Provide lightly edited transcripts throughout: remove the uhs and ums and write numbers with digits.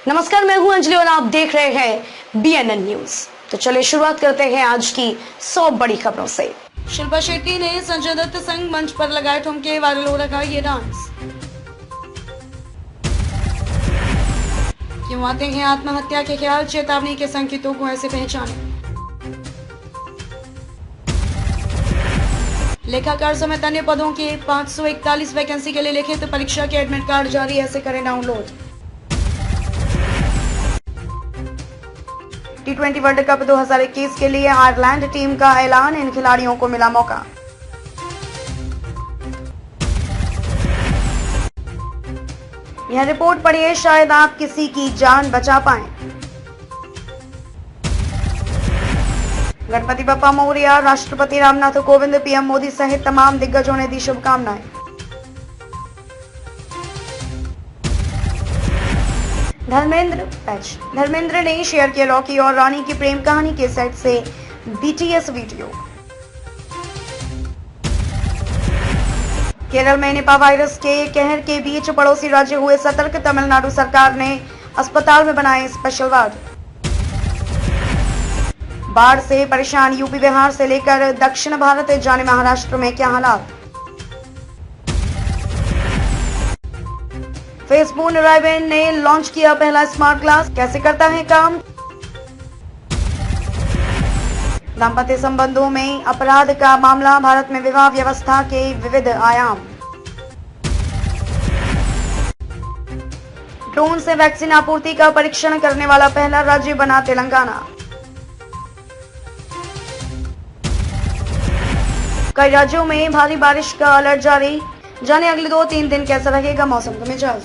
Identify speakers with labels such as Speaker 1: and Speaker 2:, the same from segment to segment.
Speaker 1: नमस्कार, मैं हूं अंजलि और आप देख रहे हैं BNN न्यूज। तो चलिए शुरुआत करते हैं आज की 100 बड़ी खबरों से। शिल्पा शेट्टी ने संजय दत्त संग मंच पर लगाए ठुमके, वायरल हो रखा ये डांस। क्यों आते हैं आत्महत्या के ख्याल, चेतावनी के संकेतों को ऐसे पहचाने। लेखाकार समेत अन्य पदों के 541 वैकेंसी के लिए लिखित परीक्षा के एडमिट कार्ड जारी, ऐसे करें डाउनलोड। T20 वर्ल्ड कप 2021 के लिए आयरलैंड टीम का ऐलान, इन खिलाड़ियों को मिला मौका। यह रिपोर्ट पढ़िए, शायद आप किसी की जान बचा पाएं। गणपति बप्पा मोरया, राष्ट्रपति रामनाथ कोविंद, PM मोदी सहित तमाम दिग्गजों ने दी शुभकामनाएं। धर्मेंद्र ने शेयर किया रॉकी और रानी की प्रेम कहानी के सेट से BTS वीडियो। केरल में निपा वायरस के कहर के बीच पड़ोसी राज्य हुए सतर्क, तमिलनाडु सरकार ने अस्पताल में बनाए स्पेशल वार्ड। बाढ़ से परेशान यूपी बिहार से लेकर दक्षिण भारत जाने महाराष्ट्र में क्या हालात। फेसबुक राइबेन ने लॉन्च किया पहला स्मार्ट ग्लास, कैसे करता है काम। दाम्पत्य संबंधों में अपराध का मामला, भारत में विवाह व्यवस्था के विविध आयाम। ड्रोन से वैक्सीन आपूर्ति का परीक्षण करने वाला पहला राज्य बना तेलंगाना। कई राज्यों में भारी बारिश का अलर्ट जारी, जाने अगले 2-3 दिन कैसा रहेगा मौसम का मिजाज।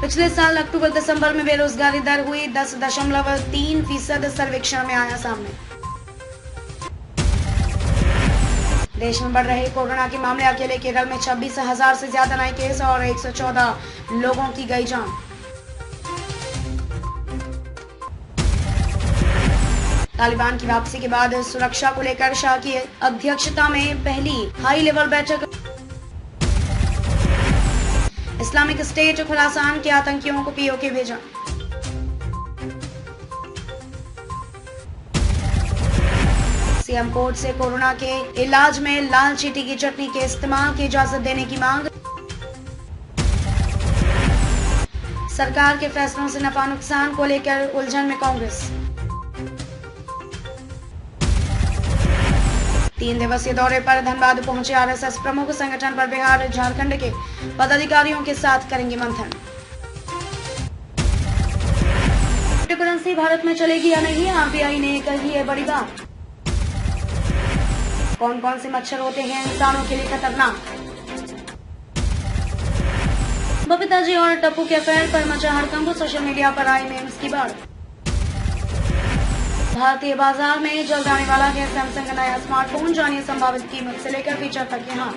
Speaker 1: पिछले साल अक्टूबर-दिसंबर में बेरोजगारी दर हुई 10.3%, सर्वेक्षण में आया सामने। देश में बढ़ रहे कोरोना के मामले, अकेले केरल में 26,000 से ज्यादा नए केस और 114 लोगों की गई जान। तालिबान की वापसी के बाद सुरक्षा को लेकर शाह की अध्यक्षता में पहली हाई लेवल बैठक। इस्लामिक स्टेट खुरासान के आतंकियों को POK भेजा। CM कोर्ट से कोरोना के इलाज में लाल चींटी की चटनी के इस्तेमाल की इजाजत देने की मांग। सरकार के फैसलों से नफा नुकसान को लेकर उलझन में कांग्रेस। 3 दिवसीय दौरे पर धनबाद पहुंचे RSS प्रमुख, संगठन पर बिहार झारखंड के पदाधिकारियों के साथ करेंगे मंथन। क्रिप्टोकरेंसी भारत में चलेगी या नहीं, RBI ने कही है बड़ी बात। कौन कौन से मच्छर होते हैं इंसानों के लिए खतरनाक। बबीता जी और टप्पू के अफेयर पर मचा हड़कंप, सोशल मीडिया पर आई मेम्स की बाढ़। भारतीय बाजार में जल्द आने वाला है सैमसंग का नया स्मार्टफोन, जानिए संभावित कीमत से लेकर फीचर तक के हाल।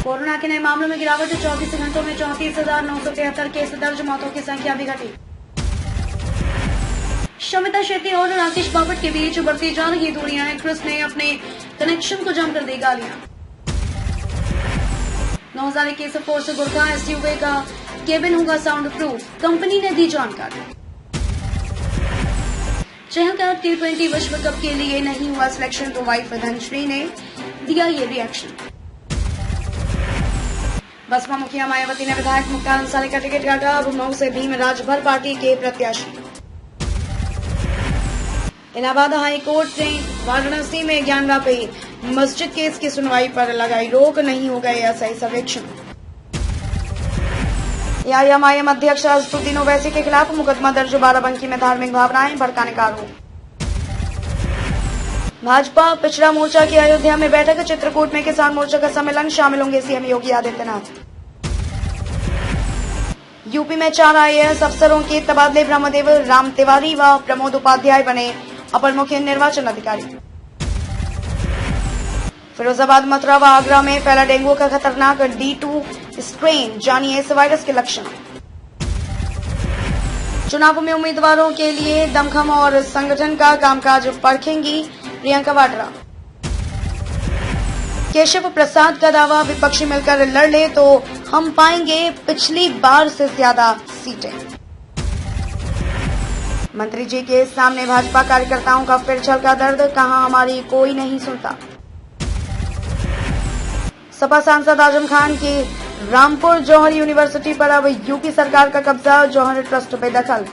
Speaker 1: कोरोना के नए मामलों में गिरावट, 24 घंटों में 34,973 केस दर्ज, मौतों की संख्या भी घटी। शमिता शेट्टी और राकेश बापट के बीच बढ़ती जा रही दूरियां, एक्ट्रेस ने अपने कनेक्शन को जमकर दी गालियां। 2021 फोर्स गुरखा SUV का केबिन होगा साउंड प्रूफ, कंपनी ने दी जानकारी। चहलकदम T20 विश्व कप के लिए नहीं हुआ सिलेक्शन, तो वाइफ धनश्री ने दिया ये रिएक्शन। बसपा मुखिया मायावती ने विधायक मुक्ता अंसारी का टिकट काटा, अब मऊ से भीम राजभर पार्टी के प्रत्याशी। इलाहाबाद हाई कोर्ट ने वाराणसी में ज्ञानवापी मस्जिद केस की सुनवाई पर लगाई रोक, नहीं हो गए SI सर्वेक्षण। AIMIM अध्यक्ष असदुद्दीन ओवैसी के खिलाफ मुकदमा दर्ज, बाराबंकी में धार्मिक भावनाएं भड़काने का आरोप। भाजपा पिछड़ा मोर्चा की अयोध्या में बैठक, चित्रकूट में किसान मोर्चा का सम्मेलन, शामिल होंगे CM योगी आदित्यनाथ। यूपी में 4 IAS अफसरों के तबादले, ब्रह्मदेव राम तिवारी व प्रमोद उपाध्याय बने अपर मुख्य निर्वाचन अधिकारी। फिरोजाबाद, मथुरा व आगरा में फैला डेंगू का खतरनाक D2 स्ट्रेन, जानिए इस वायरस के लक्षण। चुनाव में उम्मीदवारों के लिए दमखम और संगठन का कामकाज परखेंगी प्रियंका वाड्रा। केशव प्रसाद का दावा, विपक्षी मिलकर लड़ ले तो हम पाएंगे पिछली बार से ज्यादा सीटें। मंत्री जी के सामने भाजपा कार्यकर्ताओं का फिर छलका दर्द, कहा हमारी कोई नहीं सुनता। सपा सांसद आजम खान की रामपुर जौहर यूनिवर्सिटी पर अब यूपी सरकार का कब्जा, जौहर ट्रस्ट पे दखल।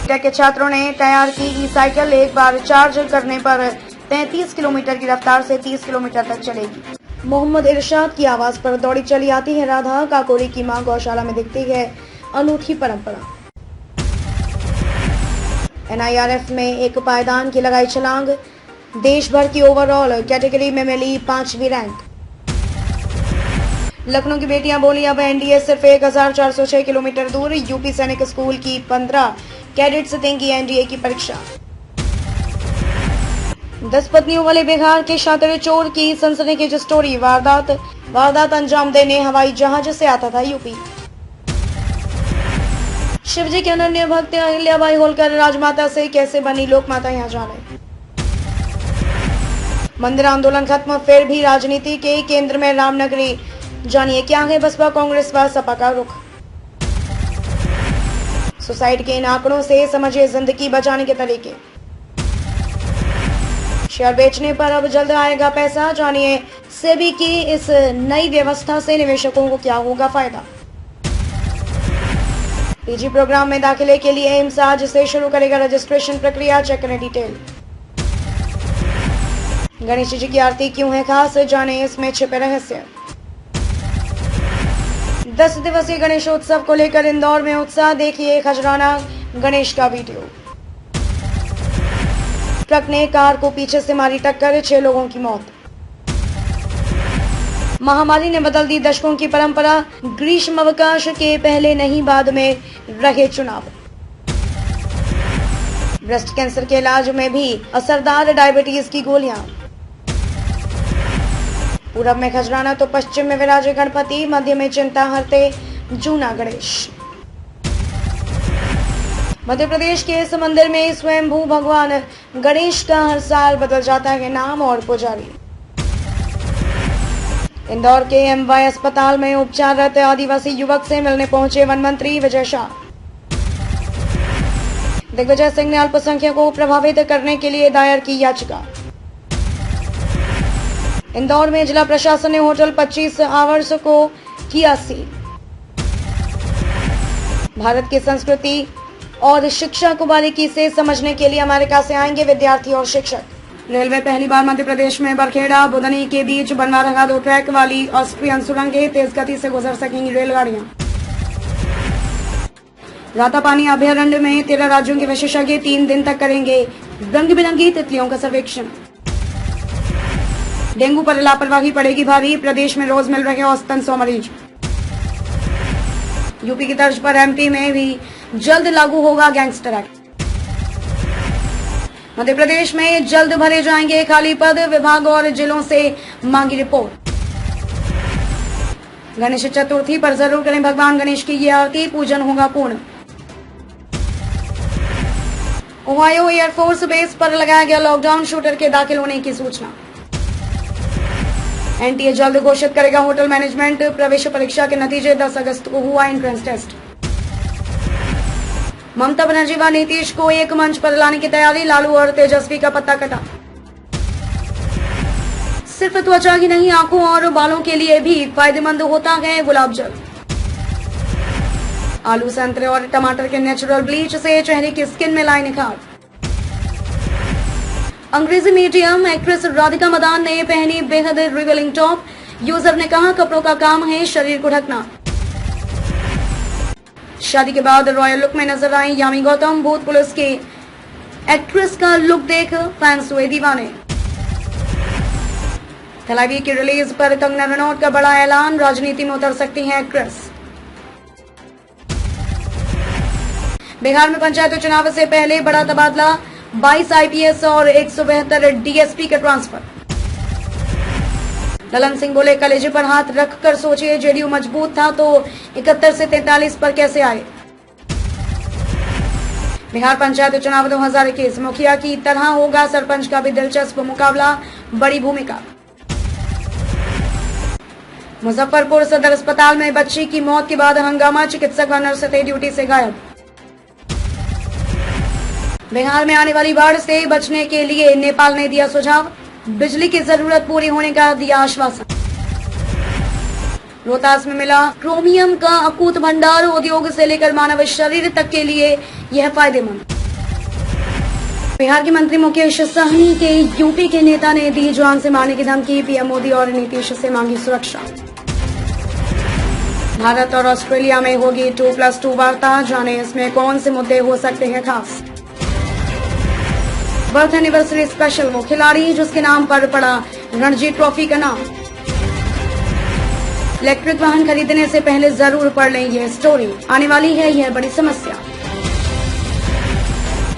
Speaker 1: टेक के छात्रों ने तैयार की ई साइकिल, एक बार चार्ज करने पर 33 किलोमीटर की रफ्तार से 30 किलोमीटर तक चलेगी। मोहम्मद इरशाद की आवाज पर दौड़ी चली आती है राधा, काकोरी की मां गौशाला में दिखती है अनूठी परंपरा। NIRF में एक पायदान की लगाई छलांग, देश भर की ओवरऑल कैटेगरी में मिली 5वीं रैंक। लखनऊ की बेटियां बोली अब NDA सिर्फ 1406 किलोमीटर दूर, यूपी सैनिक स्कूल की 15 कैडेट्स देंगी NDA की परीक्षा। 10 पत्नियों वाले बिहार के शातिर चोर की सनसनीखेज स्टोरी, वारदात अंजाम देने हवाई जहाज से आता था यूपी। शिवजी के अनन्य भक्त अहिल्याबाई होलकर राजमाता से कैसे बनी लोकमाता, यहाँ जाने। मंदिर आंदोलन खत्म, फिर भी राजनीति के केंद्र में रामनगरी, जानिए क्या है बसपा कांग्रेस व सपा का रुख। सुसाइड के इन आंकड़ों से समझिए जिंदगी बचाने के तरीके। शेयर बेचने पर अब जल्द आएगा पैसा, जानिए सेबी की इस नई व्यवस्था से निवेशकों को क्या होगा फायदा। पीजी प्रोग्राम में दाखिले के लिए एम्स आज से शुरू करेगा रजिस्ट्रेशन प्रक्रिया, चेक करें डिटेल। गणेश जी की आरती क्यों है खास, जाने इसमें छिपे रहस्य। 10 दिवसीय गणेशोत्सव को लेकर इंदौर में उत्साह, देखिए खजराना गणेश का वीडियो। ट्रक ने कार को पीछे से मारी टक्कर, 6 लोगों की मौत। महामारी ने बदल दी दशकों की परंपरा, ग्रीष्म अवकाश के पहले नहीं बाद में रहे चुनाव। ब्रेस्ट कैंसर के इलाज में भी असरदार डायबिटीज की गोलियां। पूरब में खजराना तो पश्चिम में विराजे गणपति, मध्य में चिंता हरते जूना गणेश। मध्य प्रदेश के इस मंदिर में स्वयंभू भगवान गणेश का हर साल बदल जाता है नाम और पुजारी। इंदौर के MY अस्पताल में उपचाररत आदिवासी युवक से मिलने पहुंचे वन मंत्री विजय शाह। दिग्विजय सिंह ने अल्पसंख्यकों को प्रभावित करने के लिए दायर की याचिका। इंदौर में जिला प्रशासन ने होटल 25 आवर्स को किया सील। भारत की संस्कृति और शिक्षा को बारीकी से समझने के लिए अमेरिका से आएंगे विद्यार्थी और शिक्षक। रेलवे पहली बार मध्य प्रदेश में बरखेड़ा बुधनी के बीच बनवा रहा 2 ट्रैक वाली ऑस्ट्रियन सुरंगें, तेज गति से गुजर सकेंगी रेलगाड़ियां। रातापानी अभयारण्य में 13 राज्यों के विशेषज्ञ 3 दिन तक करेंगे रंग बिरंगी तितलियों का सर्वेक्षण। डेंगू पर लापरवाही पड़ेगी भारी, प्रदेश में रोज मिल रहे औसतन 100 मरीज। यूपी की तर्ज पर MP में भी जल्द लागू होगा गैंगस्टर एक्ट। मध्य प्रदेश में जल्द भरे जाएंगे खाली पद, विभाग और जिलों से मांगी रिपोर्ट। गणेश चतुर्थी पर जरूर करें भगवान गणेश की ये आरती, पूजन होगा पूर्ण। ओहायो एयरफोर्स बेस पर लगाया गया लॉकडाउन, शूटर के दाखिल होने की सूचना। NTA जल्द घोषित करेगा होटल मैनेजमेंट प्रवेश परीक्षा के नतीजे, 10 अगस्त को हुआ एंट्रेंस टेस्ट। ममता बनर्जी व नीतीश को एक मंच पर लाने की तैयारी, लालू और तेजस्वी का पत्ता कटा। सिर्फ त्वचा ही नहीं आंखों और बालों के लिए भी फायदेमंद होता है गुलाब जल। आलू, संतरे और टमाटर के नेचुरल ब्लीच से चेहरे की स्किन में लाए निखार। अंग्रेजी मीडियम एक्ट्रेस राधिका मदान ने पहनी बेहद रिवीलिंग टॉप, यूजर ने कहा कपड़ों का काम है शरीर को ढकना। शादी के बाद रॉयल लुक में नजर आई यामी गौतम, भूत पुलिस की एक्ट्रेस का लुक देख फैंस हुए दीवाने। थलावी की रिलीज पर कंगना रनौत का बड़ा ऐलान, राजनीति में उतर सकती हैं एक्ट्रेस। बिहार में पंचायत चुनाव से पहले बड़ा तबादला, 22 IPS और 172 DSP का ट्रांसफर। ललन सिंह बोले कलेजे पर हाथ रखकर सोचिए, JDU मजबूत था तो 71 से 43 पर कैसे आए। बिहार पंचायत चुनाव 2021 मुखिया की तरह होगा सरपंच का भी दिलचस्प मुकाबला, बड़ी भूमिका। मुजफ्फरपुर सदर अस्पताल में बच्ची की मौत के बाद हंगामा, चिकित्सक व नर्स थे ड्यूटी से गायब। बिहार में आने वाली बाढ़ से बचने के लिए नेपाल ने दिया सुझाव, बिजली की जरूरत पूरी होने का दिया आश्वासन। रोहतास में मिला क्रोमियम का अकूत भंडार, उद्योग से लेकर मानव शरीर तक के लिए यह फायदेमंद। बिहार के मंत्री मुकेश सहनी के यूपी के नेता ने दी जान से मारने की धमकी, पीएम मोदी और नीतीश से मांगी सुरक्षा। भारत और ऑस्ट्रेलिया में होगी 2+2 वार्ता, जाने इसमें कौन से मुद्दे हो सकते हैं खास। बर्थ एनिवर्सरी स्पेशल, वो खिलाड़ी जिसके नाम पर पड़ा रणजी ट्रॉफी का नाम। इलेक्ट्रिक वाहन खरीदने से पहले जरूर पढ़ लें ये स्टोरी, आने वाली है यह बड़ी समस्या।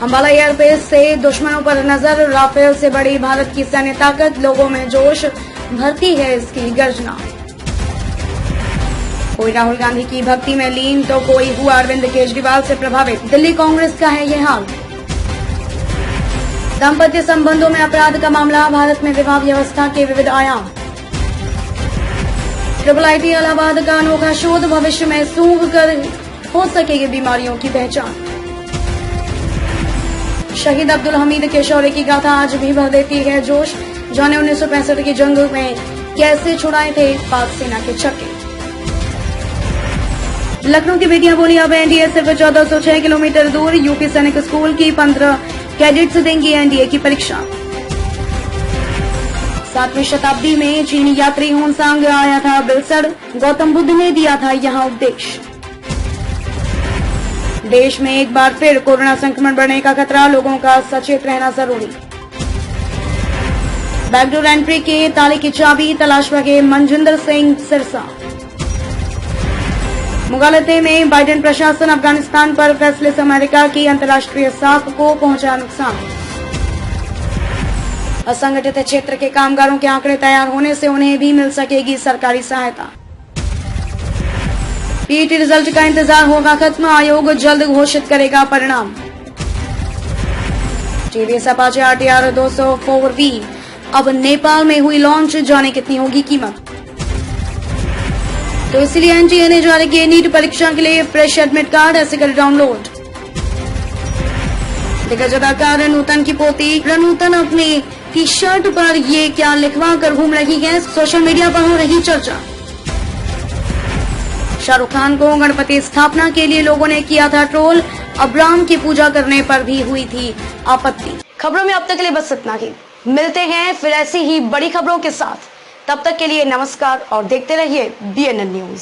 Speaker 1: अंबाला एयरबेस से दुश्मनों पर नजर, राफेल से बड़ी भारत की सैन्य ताकत, लोगों में जोश भरती है इसकी गर्जना। कोई राहुल गांधी की भक्ति में लीन तो कोई हुआ अरविंद केजरीवाल से प्रभावित, दिल्ली कांग्रेस का है यह हाल। दाम्पत्य संबंधों में अपराध का मामला, भारत में विवाह व्यवस्था के विविध आयाम। IIIT इलाहाबाद का अनोखा शोध, भविष्य में सूंघ कर हो सकेगी बीमारियों की पहचान। शहीद अब्दुल हमीद के शौर्य की गाथा आज भी भर देती है जोश, जाने 1965 की जंग में कैसे छुड़ाए थे पाक सेना के छक्के। लखनऊ की बेटियां बोली अब एनडीए सिर्फ 1406 किलोमीटर दूर, यूपी सैनिक स्कूल की 15 कैडेट्स देंगी एनडीए की परीक्षा। 7वीं शताब्दी में चीनी यात्री होनसांग आया था बिलसड़, गौतम बुद्ध ने दिया था यहाँ उपदेश। देश में एक बार फिर कोरोना संक्रमण बढ़ने का खतरा, लोगों का सचेत रहना जरूरी। बैकडोर एंट्री के ताले की चाबी तलाश लगे मनजिंदर सिंह सिरसा। मुगालते में बाइडेन प्रशासन, अफगानिस्तान पर फैसले से अमेरिका की अंतर्राष्ट्रीय साख को पहुंचा नुकसान। असंगठित क्षेत्र के कामगारों के आंकड़े तैयार होने से उन्हें भी मिल सकेगी सरकारी सहायता। पीईटी रिजल्ट का इंतजार होगा खत्म, आयोग जल्द घोषित करेगा परिणाम। टीवीएस अपाचे RTR 204V अब नेपाल में हुई लॉन्च, जाने कितनी होगी कीमत। तो इसलिए एनटीए ने जारी किए नीट परीक्षा के लिए फ्रेश एडमिट कार्ड, ऐसे कर डाउनलोड। दिग्गज अदाकार नूतन की पोती रनूतन अपनी टी शर्ट पर ये क्या लिखवा कर घूम रही है, सोशल मीडिया पर हो रही चर्चा। शाहरुख खान को गणपति स्थापना के लिए लोगों ने किया था ट्रोल, अब्राम की पूजा करने पर भी हुई थी आपत्ति। खबरों में अब तक के लिए बस इतना ही, मिलते हैं फिर ऐसी ही बड़ी खबरों के साथ, तब तक के लिए नमस्कार और देखते रहिए BNN न्यूज।